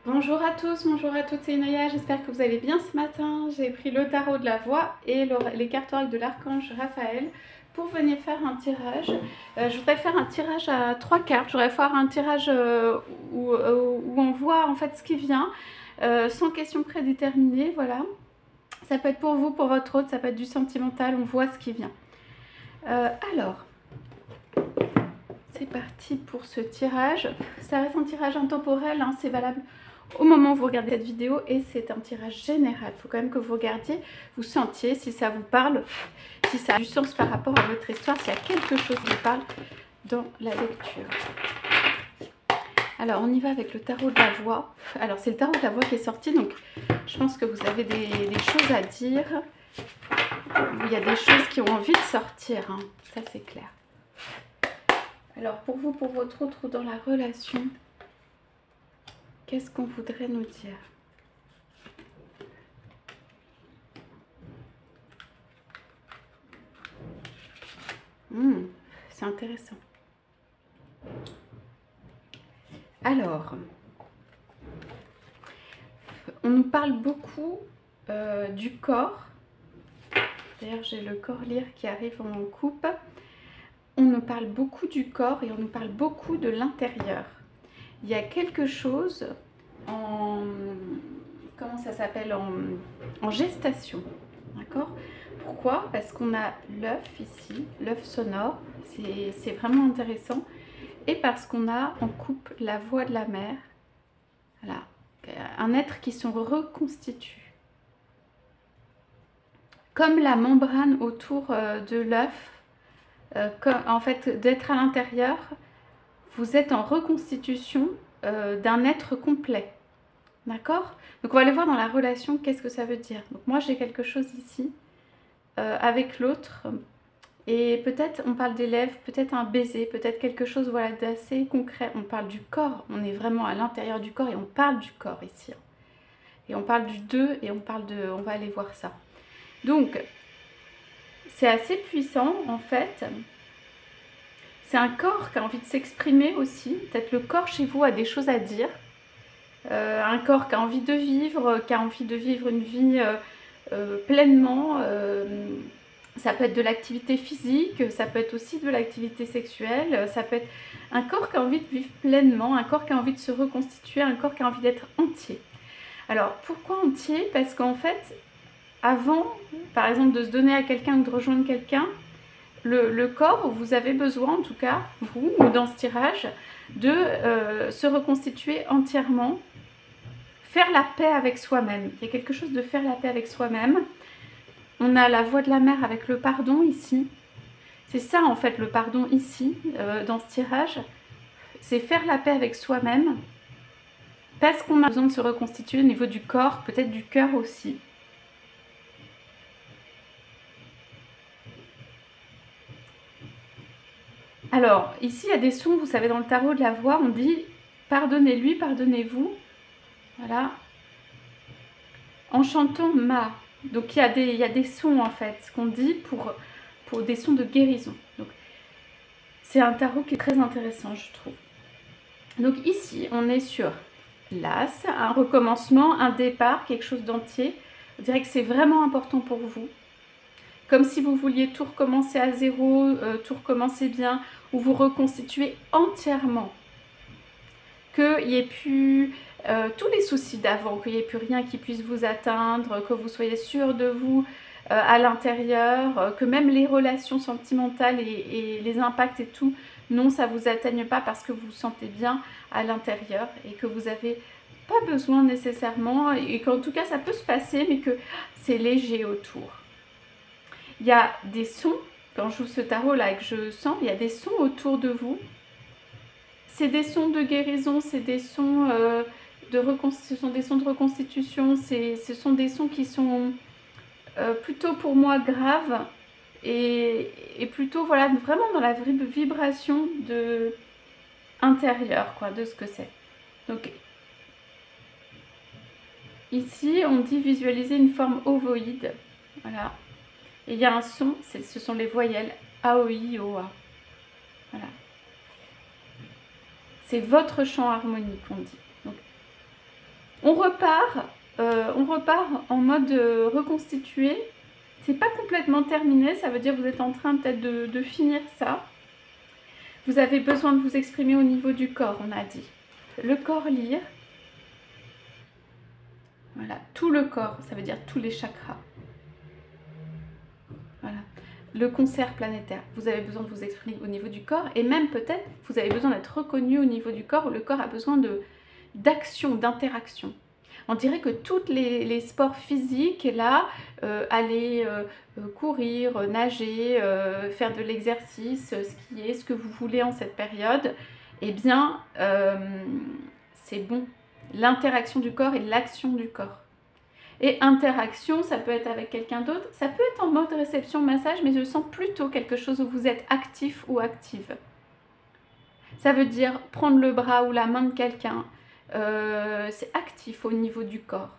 Bonjour à tous, bonjour à toutes, c'est Inaya, j'espère que vous allez bien ce matin. J'ai pris le tarot de la voix et les cartes oracle de l'archange Raphaël pour venir faire un tirage. Je voudrais faire un tirage à 3 cartes, je voudrais faire un tirage où on voit en fait ce qui vient, sans question prédéterminée, voilà. Ça peut être pour vous, pour votre autre, ça peut être du sentimental, on voit ce qui vient. Alors, c'est parti pour ce tirage. Ça reste un tirage intemporel, hein, c'est valable au moment où vous regardez cette vidéo et c'est un tirage général. Il faut quand même que vous regardiez, vous sentiez si ça vous parle, si ça a du sens par rapport à votre histoire, s'il y a quelque chose qui vous parle dans la lecture. Alors on y va avec le tarot de la voix. Alors c'est le tarot de la voix qui est sorti, donc je pense que vous avez des choses à dire. Il y a des choses qui ont envie de sortir, hein. Ça c'est clair. Alors pour vous, pour votre autre ou dans la relation, qu'est-ce qu'on voudrait nous dire? C'est intéressant. Alors, on nous parle beaucoup du corps. D'ailleurs, j'ai le corps lire qui arrive en coupe. On nous parle beaucoup du corps et on nous parle beaucoup de l'intérieur. Il y a quelque chose en... Comment ça s'appelle en gestation. D'accord? Pourquoi? Parce qu'on a l'œuf ici, l'œuf sonore. C'est vraiment intéressant. Et parce qu'on a en coupe la voix de la mère. Voilà. Un être qui se reconstitue. Comme la membrane autour de l'œuf, en fait, d'être à l'intérieur, vous êtes en reconstitution d'un être complet. D'accord? Donc on va aller voir dans la relation qu'est-ce que ça veut dire. Donc moi j'ai quelque chose ici avec l'autre. Et peut-être on parle des lèvres, peut-être un baiser, peut-être quelque chose voilà, d'assez concret. On parle du corps, on est vraiment à l'intérieur du corps et on parle du corps ici. Et on parle du deux et on parle de... On va aller voir ça. Donc, c'est assez puissant en fait. C'est un corps qui a envie de s'exprimer aussi. Peut-être le corps chez vous a des choses à dire. Un corps qui a envie de vivre une vie pleinement. Ça peut être de l'activité physique, ça peut être aussi de l'activité sexuelle, ça peut être un corps qui a envie de vivre pleinement, un corps qui a envie de se reconstituer, un corps qui a envie d'être entier. Alors pourquoi entier? Parce qu'en fait, avant, par exemple, de se donner à quelqu'un ou de rejoindre quelqu'un, le corps, vous avez besoin, en tout cas, vous, ou dans ce tirage, de se reconstituer entièrement, faire la paix avec soi-même. Il y a quelque chose de faire la paix avec soi-même. On a la voix de la mère avec le pardon ici. C'est ça en fait le pardon ici, dans ce tirage. C'est faire la paix avec soi-même. Parce qu'on a besoin de se reconstituer au niveau du corps, peut-être du cœur aussi. Alors, ici il y a des sons, vous savez, dans le tarot de la voix, on dit pardonnez-lui, pardonnez-vous. Voilà. En chantant ma. Donc il y a des sons en fait qu'on dit pour des sons de guérison. Donc c'est un tarot qui est très intéressant, je trouve. Donc ici, on est sur l'As, un recommencement, un départ, quelque chose d'entier. Je dirais que c'est vraiment important pour vous. Comme si vous vouliez tout recommencer à zéro, tout recommencer bien, ou vous reconstituer entièrement. Qu'il n'y ait plus tous les soucis d'avant, qu'il n'y ait plus rien qui puisse vous atteindre, que vous soyez sûr de vous à l'intérieur, que même les relations sentimentales et les impacts et tout, non, ça ne vous atteigne pas parce que vous vous sentez bien à l'intérieur et que vous n'avez pas besoin nécessairement, et qu'en tout cas ça peut se passer, mais que c'est léger autour. Il y a des sons, quand je joue ce tarot là et que je sens, il y a des sons autour de vous. C'est des sons de guérison, c'est des sons de reconstitution, ce sont des sons qui sont plutôt pour moi graves et plutôt voilà, vraiment dans la vibration de intérieure, quoi, de ce que c'est. Donc ici on dit visualiser une forme ovoïde, voilà. Et il y a un son, ce sont les voyelles A, O, I, O, A. Voilà. C'est votre chant harmonique, on dit. Donc, On repart en mode reconstitué. C'est pas complètement terminé, ça veut dire que vous êtes en train peut-être de finir ça. Vous avez besoin de vous exprimer au niveau du corps, on a dit. Le corps lire. Voilà, tout le corps, ça veut dire tous les chakras. Voilà. Le concert planétaire, vous avez besoin de vous exprimer au niveau du corps et même peut-être vous avez besoin d'être reconnu au niveau du corps où le corps a besoin d'action, d'interaction. On dirait que tous les sports physiques, là, aller courir, nager, faire de l'exercice, skier, ce que vous voulez en cette période, eh bien, c'est bon. L'interaction du corps et l'action du corps. Et interaction, ça peut être avec quelqu'un d'autre, ça peut être en mode réception, massage, mais je sens plutôt quelque chose où vous êtes actif ou active. Ça veut dire prendre le bras ou la main de quelqu'un, c'est actif au niveau du corps.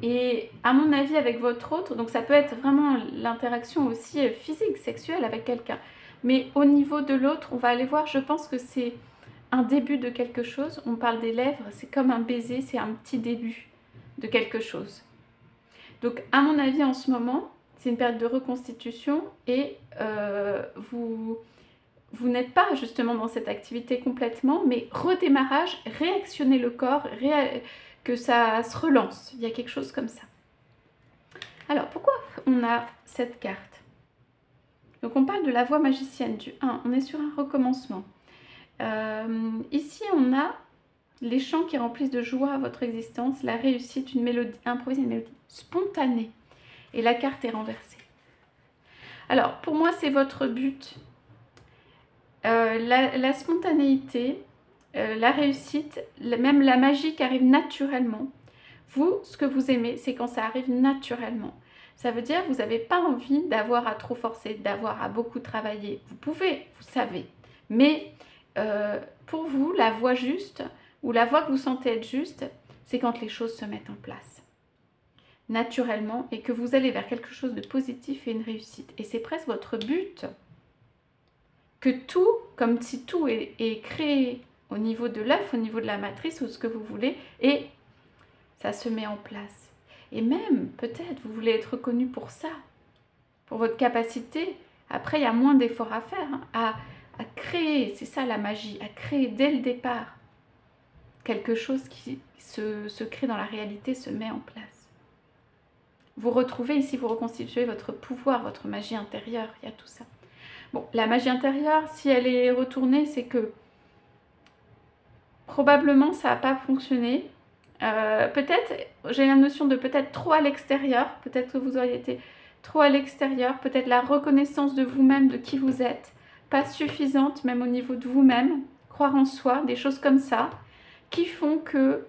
Et à mon avis, avec votre autre, donc ça peut être vraiment l'interaction aussi physique, sexuelle avec quelqu'un. Mais au niveau de l'autre, on va aller voir, je pense que c'est un début de quelque chose. On parle des lèvres, c'est comme un baiser, c'est un petit début de quelque chose. Donc à mon avis en ce moment, c'est une période de reconstitution et vous n'êtes pas justement dans cette activité complètement, mais redémarrage, réactionner le corps, que ça se relance. Il y a quelque chose comme ça. Alors pourquoi on a cette carte? Donc on parle de la voix magicienne du 1, on est sur un recommencement. Ici on a les chants qui remplissent de joie votre existence, la réussite, une mélodie, improviser une mélodie spontanée. Et la carte est renversée. Alors, pour moi, c'est votre but. La spontanéité, la réussite, même la magie qui arrive naturellement. Vous, ce que vous aimez, c'est quand ça arrive naturellement. Ça veut dire que vous n'avez pas envie d'avoir à trop forcer, d'avoir à beaucoup travailler. Vous pouvez, vous savez. Mais pour vous, la voie juste, ou la voie que vous sentez être juste, c'est quand les choses se mettent en place naturellement et que vous allez vers quelque chose de positif et une réussite. Et c'est presque votre but que tout, comme si tout est créé au niveau de l'œuf, au niveau de la matrice ou ce que vous voulez, et ça se met en place. Et même, peut-être, vous voulez être reconnu pour ça, pour votre capacité. Après, il y a moins d'efforts à faire, hein, à créer, c'est ça la magie, à créer dès le départ quelque chose qui se crée dans la réalité, se met en place. Vous retrouvez ici, vous reconstituez votre pouvoir, votre magie intérieure, il y a tout ça. Bon, la magie intérieure, si elle est retournée, c'est que probablement ça n'a pas fonctionné. Peut-être, j'ai la notion de peut-être trop à l'extérieur, peut-être que vous auriez été trop à l'extérieur, peut-être la reconnaissance de vous-même, de qui vous êtes, pas suffisante même au niveau de vous-même, croire en soi, des choses comme ça, qui font que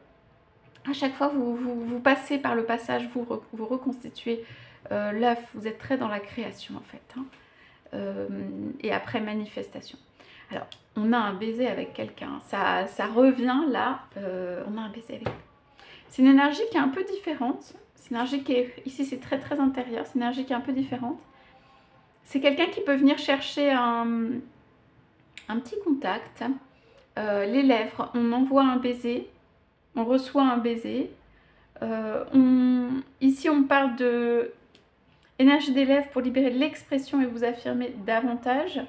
à chaque fois vous passez par le passage, vous reconstituez l'œuf, vous êtes très dans la création en fait, hein. Et après manifestation. Alors, on a un baiser avec quelqu'un, ça revient là, on a un baiser avec. C'est une énergie qui est un peu différente, c'est une énergie qui est, ici c'est très très intérieur, c'est une énergie qui est un peu différente. C'est quelqu'un qui peut venir chercher un petit contact, les lèvres, on envoie un baiser, on reçoit un baiser. Ici, on parle de énergie des lèvres pour libérer l'expression et vous affirmer davantage.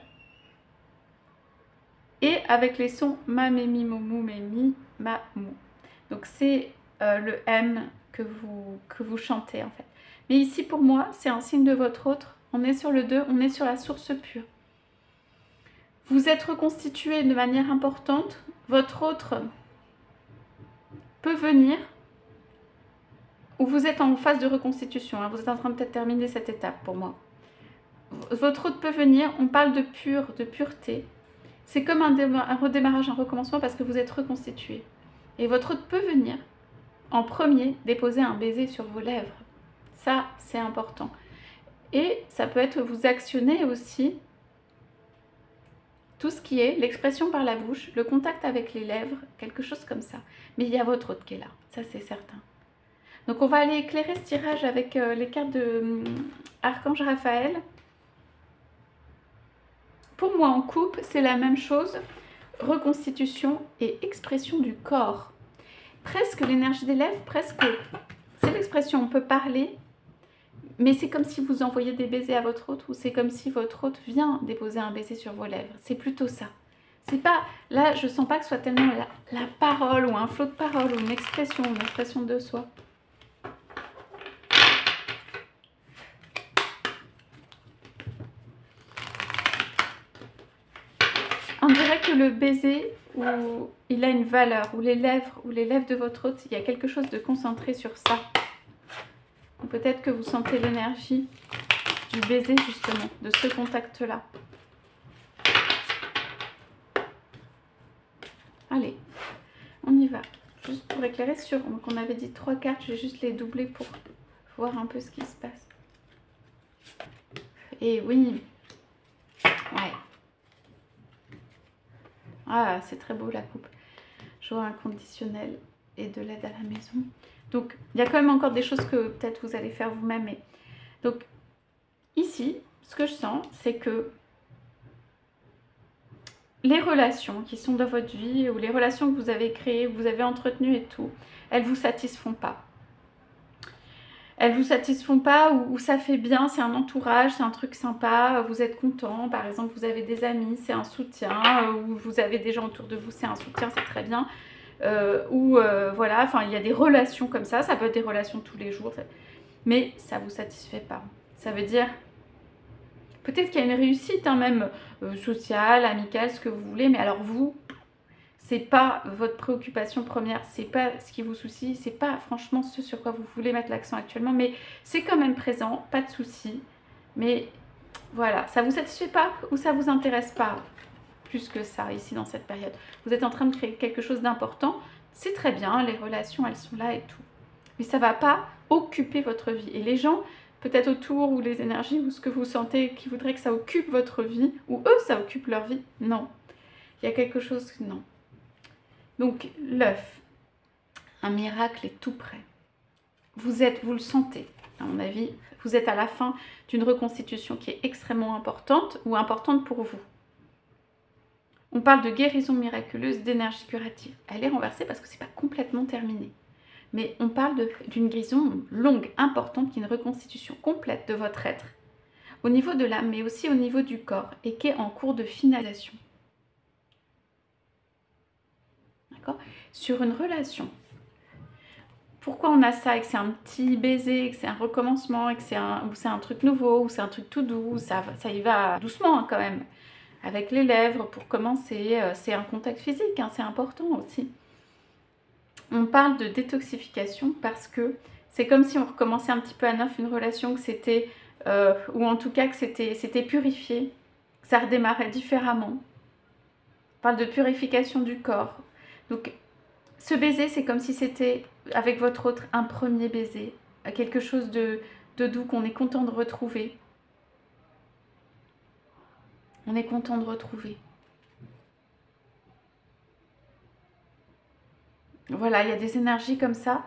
Et avec les sons ma, mé, mi, mo, mou, mé, mi, ma, mou. Donc, c'est le M que vous chantez en fait. Mais ici, pour moi, c'est un signe de votre autre. On est sur le 2, on est sur la source pure. Vous êtes reconstitué de manière importante. Votre autre peut venir, ou vous êtes en phase de reconstitution, hein, vous êtes en train de peut-être terminer cette étape pour moi. Votre autre peut venir, on parle de pur, de pureté. C'est comme un redémarrage, un recommencement parce que vous êtes reconstitué. Et votre autre peut venir, en premier, déposer un baiser sur vos lèvres. Ça, c'est important. Et ça peut être vous actionner aussi tout ce qui est l'expression par la bouche, le contact avec les lèvres, quelque chose comme ça. Mais il y a votre autre qui est là, ça c'est certain. Donc on va aller éclairer ce tirage avec les cartes de Archange Raphaël. Pour moi en couple, c'est la même chose, reconstitution et expression du corps. presque l'énergie des lèvres, presque, c'est l'expression, on peut parler, mais c'est comme si vous envoyez des baisers à votre hôte, ou c'est comme si votre hôte vient déposer un baiser sur vos lèvres. C'est plutôt ça. C'est pas, là, je sens pas que ce soit tellement la parole, ou un flot de parole, ou une expression de soi. On dirait que le baiser, où il a une valeur, ou les lèvres de votre hôte, il y a quelque chose de concentré sur ça. Peut-être que vous sentez l'énergie du baiser, justement, de ce contact-là. Allez, on y va. Juste pour éclairer sur... Donc on avait dit 3 cartes, je vais juste les doubler pour voir un peu ce qui se passe. Et oui. Ouais. Ah, c'est très beau la coupe. Joie inconditionnelle et de l'aide à la maison. Donc, il y a quand même encore des choses que peut-être vous allez faire vous-même. Et... donc, ici, ce que je sens, c'est que les relations qui sont dans votre vie, ou les relations que vous avez créées, que vous avez entretenues et tout, elles ne vous satisfont pas. Elles ne vous satisfont pas, ou ça fait bien, c'est un entourage, c'est un truc sympa, vous êtes content, par exemple vous avez des amis, c'est un soutien, ou vous avez des gens autour de vous, c'est un soutien, c'est très bien. Voilà, enfin il y a des relations comme ça peut être des relations tous les jours, mais ça ne vous satisfait pas. Ça veut dire, peut-être qu'il y a une réussite, hein, même sociale, amicale, ce que vous voulez, mais alors vous, c'est pas votre préoccupation première, c'est pas ce qui vous soucie, c'est pas franchement ce sur quoi vous voulez mettre l'accent actuellement, mais c'est quand même présent, pas de souci. Mais voilà, ça vous satisfait pas ou ça vous intéresse pas plus que ça ici dans cette période. Vous êtes en train de créer quelque chose d'important, c'est très bien, les relations elles sont là et tout. Mais ça va pas occuper votre vie. Et les gens, peut-être autour, ou les énergies, ou ce que vous sentez qui voudraient que ça occupe votre vie, ou eux ça occupe leur vie, non. Il y a quelque chose, non. Donc l'œuf, un miracle est tout prêt. Vous le sentez, à mon avis, vous êtes à la fin d'une reconstitution qui est extrêmement importante, ou importante pour vous. On parle de guérison miraculeuse, d'énergie curative. Elle est renversée parce que c'est pas complètement terminé. Mais on parle d'une guérison longue, importante, qui est une reconstitution complète de votre être, au niveau de l'âme, mais aussi au niveau du corps, et qui est en cours de finalisation. Sur une relation. Pourquoi on a ça, et que c'est un petit baiser, et que c'est un recommencement, et que c'est un truc nouveau, ou c'est un truc tout doux, ça y va doucement, hein, quand même. Avec les lèvres pour commencer, c'est un contact physique, hein, c'est important aussi. On parle de détoxification parce que c'est comme si on recommençait un petit peu à neuf une relation, que c'était, ou en tout cas que c'était purifié, que ça redémarrait différemment. On parle de purification du corps. Donc, ce baiser, c'est comme si c'était, avec votre autre, un premier baiser, quelque chose de doux qu'on est content de retrouver. On est content de retrouver. Voilà, il y a des énergies comme ça.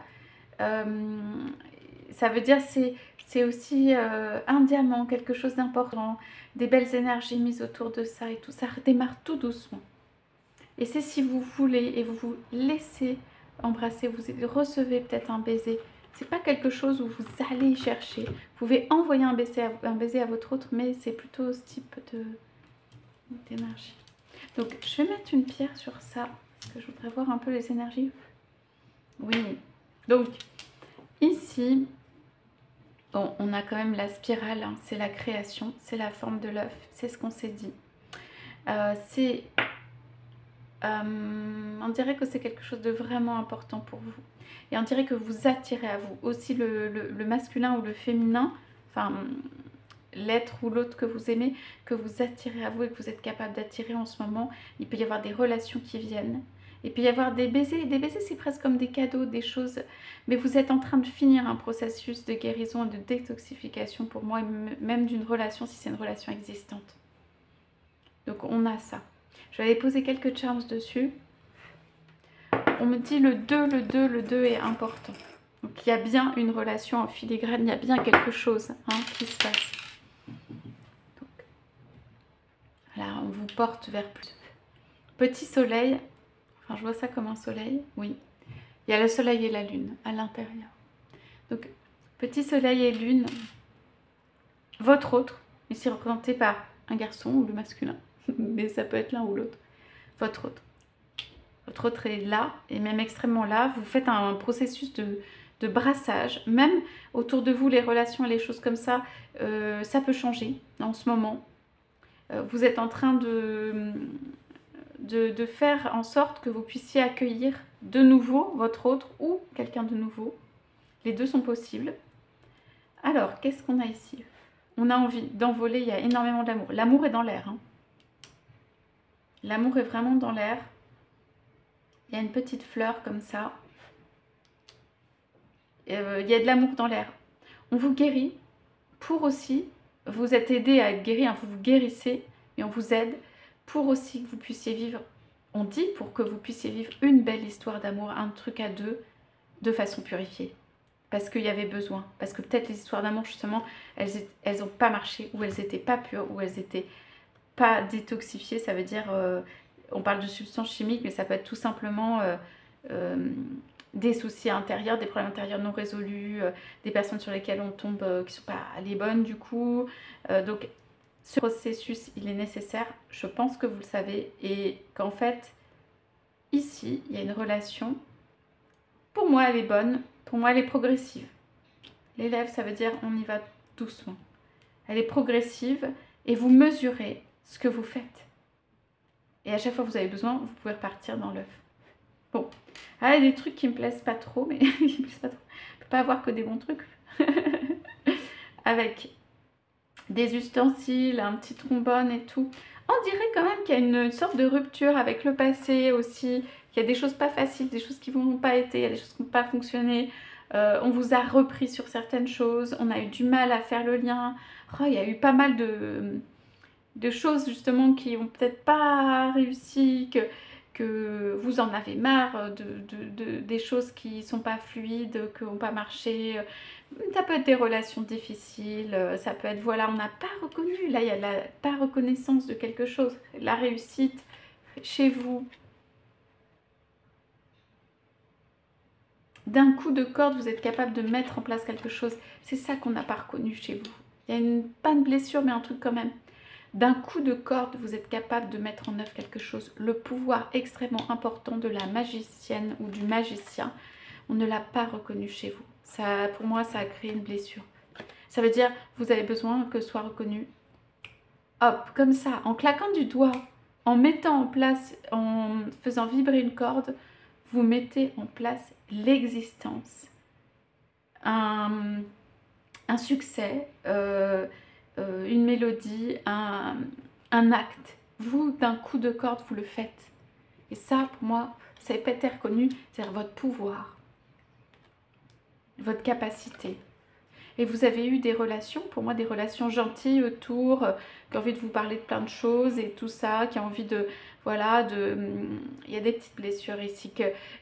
Ça veut dire c'est aussi un diamant, quelque chose d'important, des belles énergies mises autour de ça et tout. Ça redémarre tout doucement. Et c'est si vous voulez et vous vous laissez embrasser, vous recevez peut-être un baiser. C'est pas quelque chose où vous allez y chercher. Vous pouvez envoyer un baiser à votre autre, mais c'est plutôt ce type d'énergie. Donc je vais mettre une pierre sur ça, parce que je voudrais voir un peu les énergies. Oui, donc ici, bon, on a quand même la spirale, hein, c'est la création, c'est la forme de l'œuf, c'est ce qu'on s'est dit. On dirait que c'est quelque chose de vraiment important pour vous. Et on dirait que vous attirez à vous aussi le masculin ou le féminin, enfin l'être ou l'autre que vous aimez, que vous attirez à vous et que vous êtes capable d'attirer en ce moment. Il peut y avoir des relations qui viennent. Il peut y avoir des baisers. Des baisers, c'est presque comme des cadeaux, des choses. Mais vous êtes en train de finir un processus de guérison et de détoxification pour moi, et même d'une relation, si c'est une relation existante. Donc on a ça. Je vais aller poser quelques charms dessus. On me dit le 2 est important. Donc il y a bien une relation en filigrane, il y a bien quelque chose, hein, qui se passe. Donc, voilà, on vous porte vers plus. Petit soleil, enfin je vois ça comme un soleil, oui. Il y a le soleil et la lune à l'intérieur. Donc, petit soleil et lune, votre autre, ici représenté par un garçon ou le masculin, mais ça peut être l'un ou l'autre, votre autre. Votre autre est là, et même extrêmement là. Vous faites un processus de brassage. Même autour de vous, les relations et les choses comme ça, ça peut changer en ce moment. Vous êtes en train de faire en sorte que vous puissiez accueillir de nouveau votre autre ou quelqu'un de nouveau. Les deux sont possibles. Alors, qu'est-ce qu'on a ici? On a envie d'envoler, il y a énormément d'amour. L'amour est dans l'air. Hein. L'amour est vraiment dans l'air. Il y a une petite fleur comme ça. Il y a de l'amour dans l'air. On vous guérit pour aussi, vous êtes aidé à être guéri, hein, vous vous guérissez et on vous aide pour aussi que vous puissiez vivre, on dit pour que vous puissiez vivre une belle histoire d'amour, un truc à deux, de façon purifiée. Parce qu'il y avait besoin. Parce que peut-être les histoires d'amour, justement, elles n'ont pas marché, ou elles n'étaient pas pures, ou elles n'étaient pas détoxifiées. Ça veut dire, on parle de substances chimiques, mais ça peut être tout simplement des soucis intérieurs, des problèmes intérieurs non résolus, des personnes sur lesquelles on tombe qui ne sont pas les bonnes du coup. Donc ce processus, il est nécessaire, je pense que vous le savez, et qu'en fait, ici, il y a une relation, pour moi elle est bonne, pour moi elle est progressive. L'élève, ça veut dire on y va doucement. Elle est progressive et vous mesurez ce que vous faites. Et à chaque fois que vous avez besoin, vous pouvez repartir dans l'œuf. Bon, ah, il y a des trucs qui me plaisent pas trop, mais qui me plaisent pas trop. On peut pas avoir que des bons trucs. Avec des ustensiles, un petit trombone et tout. On dirait quand même qu'il y a une sorte de rupture avec le passé aussi. Qu'il y a des choses pas faciles, des choses qui n'ont pas été, il y a des choses qui n'ont pas fonctionné. On vous a repris sur certaines choses. On a eu du mal à faire le lien. Oh, il y a eu pas mal de choses justement qui n'ont peut-être pas réussi, que vous en avez marre des choses qui ne sont pas fluides, qui n'ont pas marché. Ça peut être des relations difficiles, ça peut être, voilà, on n'a pas reconnu, là il y a la pas reconnaissance de quelque chose, la réussite chez vous. D'un coup de corde, vous êtes capable de mettre en place quelque chose. C'est ça qu'on n'a pas reconnu chez vous. Il y a pas une blessure, mais un truc quand même. D'un coup de corde, vous êtes capable de mettre en œuvre quelque chose. Le pouvoir extrêmement important de la magicienne ou du magicien, on ne l'a pas reconnu chez vous. Ça, pour moi, ça a créé une blessure. Ça veut dire, vous avez besoin que ce soit reconnu. Hop, comme ça, en claquant du doigt, en mettant en place, en faisant vibrer une corde, vous mettez en place l'existence, un succès, une mélodie, un acte. Vous, d'un coup de corde, vous le faites. Et ça, pour moi, ça n'a pas été reconnu, c'est-à-dire votre pouvoir, votre capacité. Et vous avez eu des relations, pour moi des relations gentilles autour, qui ont envie de vous parler de plein de choses et tout ça, qui ont envie de, voilà, il y a des petites blessures ici,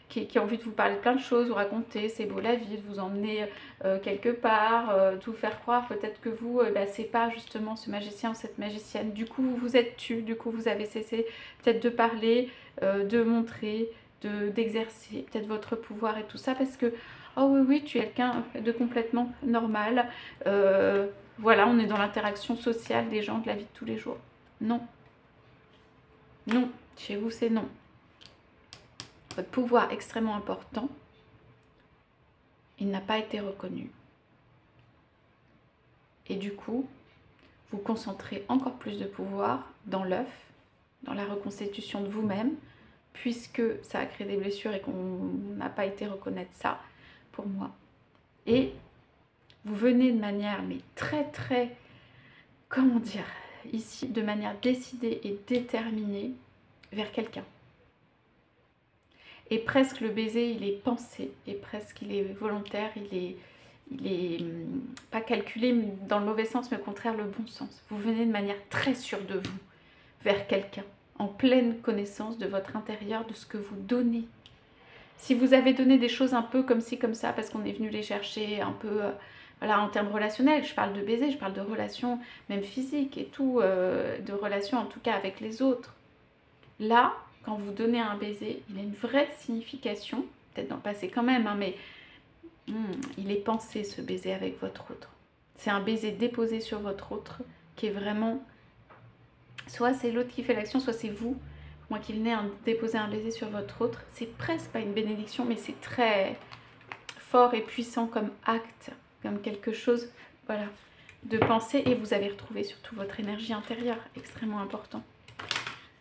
qui ont envie de vous parler de plein de choses, vous raconter, c'est beau la vie, de vous emmener quelque part, de vous faire croire peut-être que vous, c'est pas justement ce magicien ou cette magicienne. Du coup, vous vous êtes tu, du coup, vous avez cessé peut-être de parler, de montrer, d'exercer peut-être votre pouvoir et tout ça, parce que oh oui, oui, tu es quelqu'un de complètement normal. Voilà, on est dans l'interaction sociale des gens de la vie de tous les jours. Non. Non. Chez vous, c'est non. Votre pouvoir extrêmement important, il n'a pas été reconnu. Et du coup, vous concentrez encore plus de pouvoir dans l'œuf, dans la reconstitution de vous-même, puisque ça a créé des blessures et qu'on n'a pas été reconnaître ça, pour moi. Et vous venez de manière, mais très très, comment dire, ici, de manière décidée et déterminée vers quelqu'un. Et presque le baiser, il est pensé, et presque il est volontaire, il est pas calculé dans le mauvais sens, mais au contraire le bon sens. Vous venez de manière très sûre de vous vers quelqu'un, en pleine connaissance de votre intérieur, de ce que vous donnez. Si vous avez donné des choses un peu comme ci, comme ça, parce qu'on est venu les chercher un peu, voilà, en termes relationnels, je parle de baiser, je parle de relations même physiques et tout, de relations en tout cas avec les autres. Là, quand vous donnez un baiser, il a une vraie signification peut-être dans le passé quand même, hein, mais il est pensé ce baiser avec votre autre. C'est un baiser déposé sur votre autre qui est vraiment... Soit c'est l'autre qui fait l'action, soit c'est vous. Moi qui venez déposer un baiser sur votre autre. C'est presque pas une bénédiction, mais c'est très fort et puissant comme acte, comme quelque chose, voilà, de penser. Et vous avez retrouvé surtout votre énergie intérieure, extrêmement important.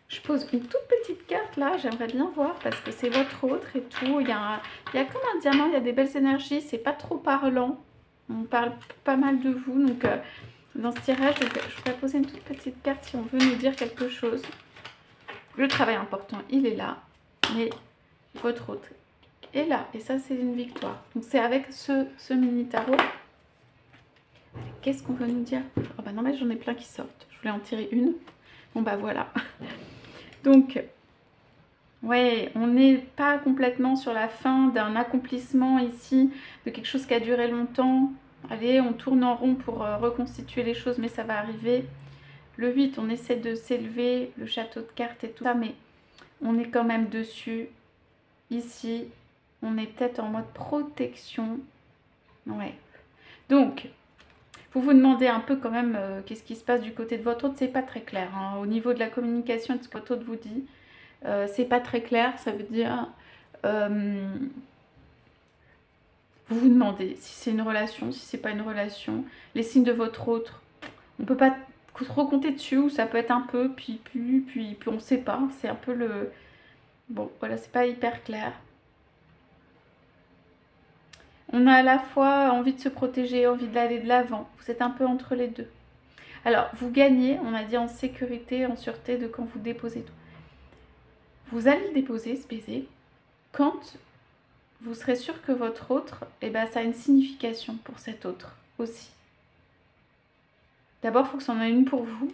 Je pose une toute petite carte là, j'aimerais bien voir parce que c'est votre autre et tout. Il y a comme un diamant, il y a des belles énergies, c'est pas trop parlant. On parle pas mal de vous, donc dans ce tirage, je pourrais poser une toute petite carte si on veut nous dire quelque chose. Le travail important, il est là, mais votre autre est là. Et ça, c'est une victoire. Donc c'est avec ce mini tarot. Qu'est-ce qu'on veut nous dire? Oh bah non, mais j'en ai plein qui sortent. Je voulais en tirer une. Bon bah voilà. Donc, ouais, on n'est pas complètement sur la fin d'un accomplissement ici, de quelque chose qui a duré longtemps. Allez, on tourne en rond pour reconstituer les choses, mais ça va arriver. Le 8, on essaie de s'élever, le château de cartes et tout ça, mais on est quand même dessus. Ici, on est peut-être en mode protection. Ouais. Donc, vous vous demandez un peu quand même qu'est-ce qui se passe du côté de votre autre. C'est pas très clair. Hein. Au niveau de la communication de ce que votre autre vous dit, c'est pas très clair. Ça veut dire... vous vous demandez si c'est une relation, si c'est pas une relation. Les signes de votre autre, on peut pas trop compter dessus, ou ça peut être un peu, puis on sait pas. C'est un peu le... Bon, voilà, c'est pas hyper clair. On a à la fois envie de se protéger, envie d'aller de l'avant. Vous êtes un peu entre les deux. Alors, vous gagnez, on a dit en sécurité, en sûreté, de quand vous déposez tout. Vous allez le déposer, ce baiser, quand vous serez sûr que votre autre, eh ben, ça a une signification pour cet autre aussi. D'abord, il faut que ça en ait une pour vous.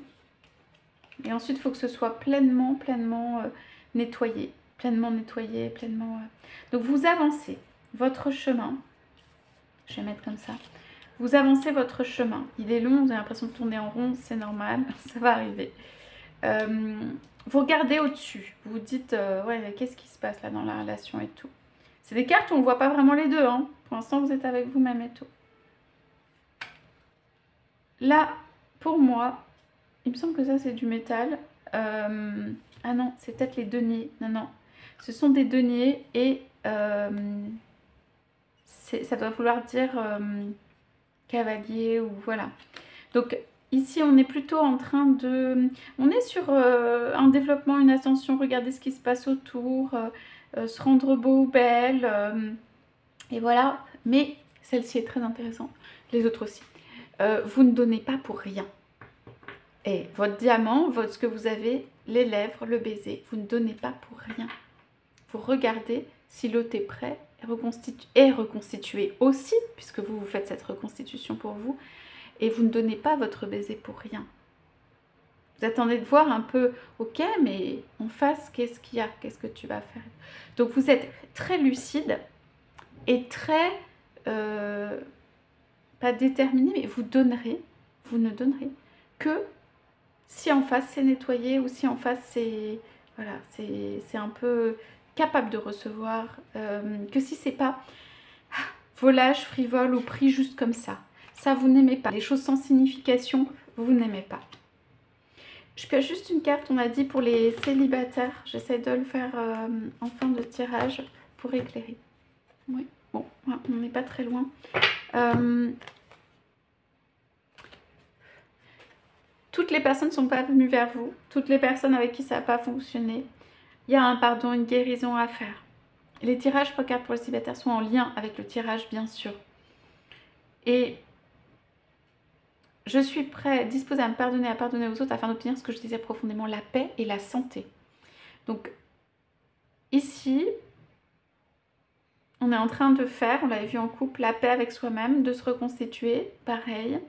Et ensuite, il faut que ce soit pleinement nettoyé. Pleinement nettoyé, pleinement... Donc, vous avancez votre chemin. Je vais mettre comme ça. Vous avancez votre chemin. Il est long, vous avez l'impression de tourner en rond, c'est normal, ça va arriver. Vous regardez au-dessus. Vous vous dites, ouais, qu'est-ce qui se passe là dans la relation et tout. C'est des cartes où on ne voit pas vraiment les deux. Hein. Pour l'instant, vous êtes avec vous-même et tout. Là, pour moi, il me semble que ça, c'est du métal. Ah non, c'est peut-être les deniers. Non, non. Ce sont des deniers et ça doit vouloir dire cavalier ou voilà. Donc, ici, on est plutôt en train de... On est sur un développement, une ascension, regarder ce qui se passe autour, se rendre beau ou belle. Et voilà. Mais celle-ci est très intéressante. Les autres aussi. Vous ne donnez pas pour rien. Et votre diamant, ce que vous avez, les lèvres, le baiser, vous ne donnez pas pour rien. Vous regardez si l'autre est prêt et reconstitué aussi, puisque vous faites cette reconstitution pour vous. Et vous ne donnez pas votre baiser pour rien. Vous attendez de voir un peu, ok, mais en face, qu'est-ce qu'il y a? Qu'est-ce que tu vas faire? Donc vous êtes très lucide et très, pas déterminé, mais vous ne donnerez que si en face c'est nettoyé ou si en face c'est, voilà, c'est un peu capable de recevoir, que si c'est pas volage, frivole ou pris juste comme ça. Ça, vous n'aimez pas. Les choses sans signification, vous n'aimez pas. Je pioche juste une carte, on a dit, pour les célibataires. J'essaie de le faire en fin de tirage pour éclairer. Oui, bon, on n'est pas très loin. Toutes les personnes ne sont pas venues vers vous. Toutes les personnes avec qui ça n'a pas fonctionné. Il y a un pardon, une guérison à faire. Les tirages pour cartes pour les célibataires sont en lien avec le tirage, bien sûr. Et je suis disposée à me pardonner, à pardonner aux autres afin d'obtenir ce que je désire profondément, la paix et la santé. Donc, ici, on est en train de faire, on l'avait vu en couple, la paix avec soi-même, de se reconstituer, pareil.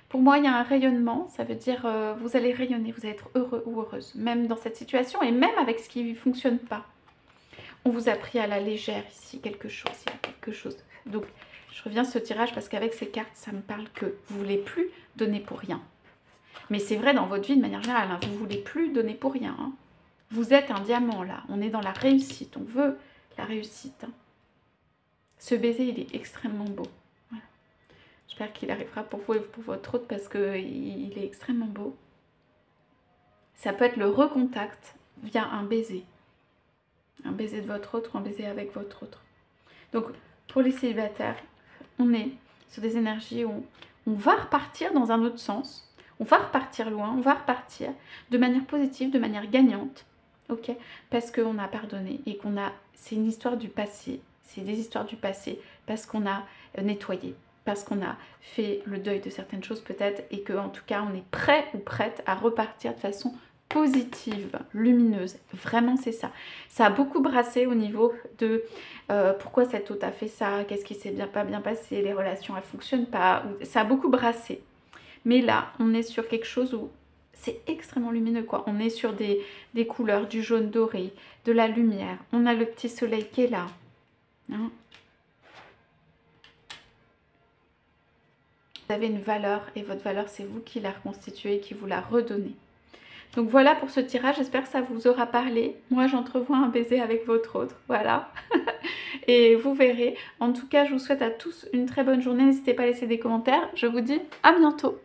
Pour moi, il y a un rayonnement, ça veut dire vous allez rayonner, vous allez être heureux ou heureuse, même dans cette situation et même avec ce qui ne fonctionne pas. On vous a pris à la légère ici quelque chose, il y a quelque chose. Donc, je reviens sur ce tirage parce qu'avec ces cartes, ça me parle que vous ne voulez plus donner pour rien. Mais c'est vrai dans votre vie de manière générale, hein, vous ne voulez plus donner pour rien. Hein. Vous êtes un diamant là, on est dans la réussite, on veut la réussite. Hein. Ce baiser, il est extrêmement beau. Voilà. J'espère qu'il arrivera pour vous et pour votre autre parce qu'il est extrêmement beau. Ça peut être le recontact via un baiser. Un baiser de votre autre ou un baiser avec votre autre. Donc, pour les célibataires, on est sur des énergies où on va repartir dans un autre sens. On va repartir loin, on va repartir de manière positive, de manière gagnante. Ok, parce qu'on a pardonné et qu'on a... C'est une histoire du passé. C'est des histoires du passé parce qu'on a nettoyé, parce qu'on a fait le deuil de certaines choses peut-être et qu'en tout cas on est prêt ou prête à repartir de façon positive, lumineuse. Vraiment c'est ça. Ça a beaucoup brassé au niveau de pourquoi cet autre a fait ça, qu'est-ce qui s'est pas bien passé, les relations elles fonctionnent pas. Ça a beaucoup brassé. Mais là on est sur quelque chose où c'est extrêmement lumineux quoi. On est sur des couleurs, du jaune doré, de la lumière. On a le petit soleil qui est là. Hein. Vous avez une valeur et votre valeur c'est vous qui la reconstituez, qui vous la redonnez. Donc voilà pour ce tirage, j'espère que ça vous aura parlé. Moi j'entrevois un baiser avec votre autre, voilà. Et vous verrez. En tout cas je vous souhaite à tous une très bonne journée, n'hésitez pas à laisser des commentaires. Je vous dis à bientôt.